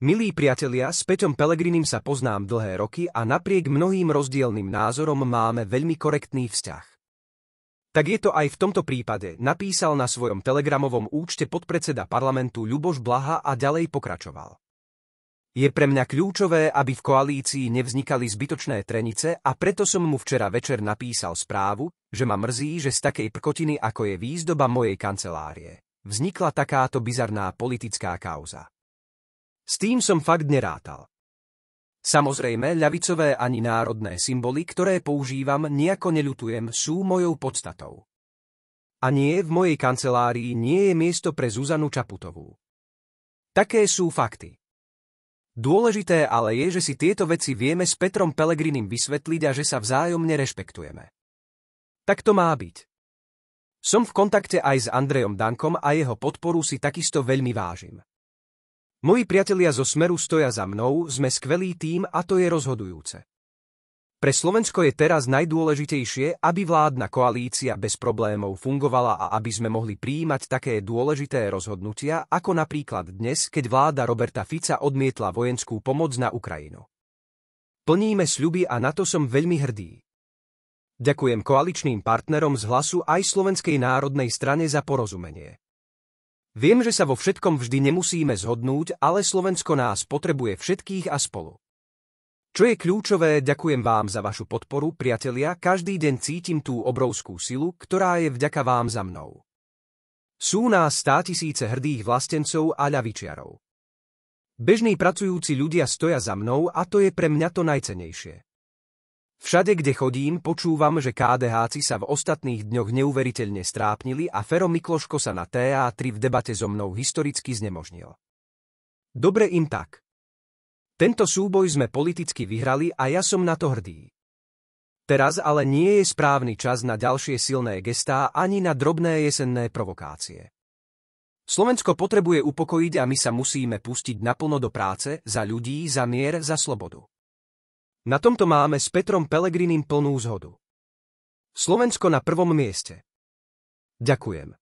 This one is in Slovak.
Milí priatelia, s Peťom Pellegrinim sa poznám dlhé roky a napriek mnohým rozdielnym názorom máme veľmi korektný vzťah. Tak je to aj v tomto prípade, napísal na svojom telegramovom účte podpredseda parlamentu Ľuboš Blaha a ďalej pokračoval. Je pre mňa kľúčové, aby v koalícii nevznikali zbytočné trenice a preto som mu včera večer napísal správu, že ma mrzí, že z takej prkotiny, ako je výzdoba mojej kancelárie, vznikla takáto bizarná politická kauza. S tým som fakt nerátal. Samozrejme, ľavicové ani národné symboly, ktoré používam, nejako neľutujem, sú mojou podstatou. A nie, v mojej kancelárii nie je miesto pre Zuzanu Čaputovú. Také sú fakty. Dôležité ale je, že si tieto veci vieme s Petrom Pellegrinim vysvetliť a že sa vzájomne rešpektujeme. Tak to má byť. Som v kontakte aj s Andrejom Dankom a jeho podporu si takisto veľmi vážim. Moji priatelia zo Smeru stoja za mnou, sme skvelý tím a to je rozhodujúce. Pre Slovensko je teraz najdôležitejšie, aby vládna koalícia bez problémov fungovala a aby sme mohli prijímať také dôležité rozhodnutia, ako napríklad dnes, keď vláda Roberta Fica odmietla vojenskú pomoc na Ukrajinu. Plníme sľuby a na to som veľmi hrdý. Ďakujem koaličným partnerom z Hlasu aj Slovenskej národnej strane za porozumenie. Viem, že sa vo všetkom vždy nemusíme zhodnúť, ale Slovensko nás potrebuje všetkých a spolu. Čo je kľúčové, ďakujem vám za vašu podporu, priatelia, každý deň cítim tú obrovskú silu, ktorá je vďaka vám za mnou. Sú nás 100 000 hrdých vlastencov a ľavičiarov. Bežní pracujúci ľudia stoja za mnou a to je pre mňa to najcennejšie. Všade, kde chodím, počúvam, že KDH-ci sa v ostatných dňoch neuveriteľne strápnili a Fero Mikloško sa na TA3 v debate so mnou historicky znemožnil. Dobre im tak. Tento súboj sme politicky vyhrali a ja som na to hrdý. Teraz ale nie je správny čas na ďalšie silné gestá ani na drobné jesenné provokácie. Slovensko potrebuje upokojiť a my sa musíme pustiť naplno do práce, za ľudí, za mier, za slobodu. Na tomto máme s Petrom Pellegrinim plnú zhodu. Slovensko na prvom mieste. Ďakujem.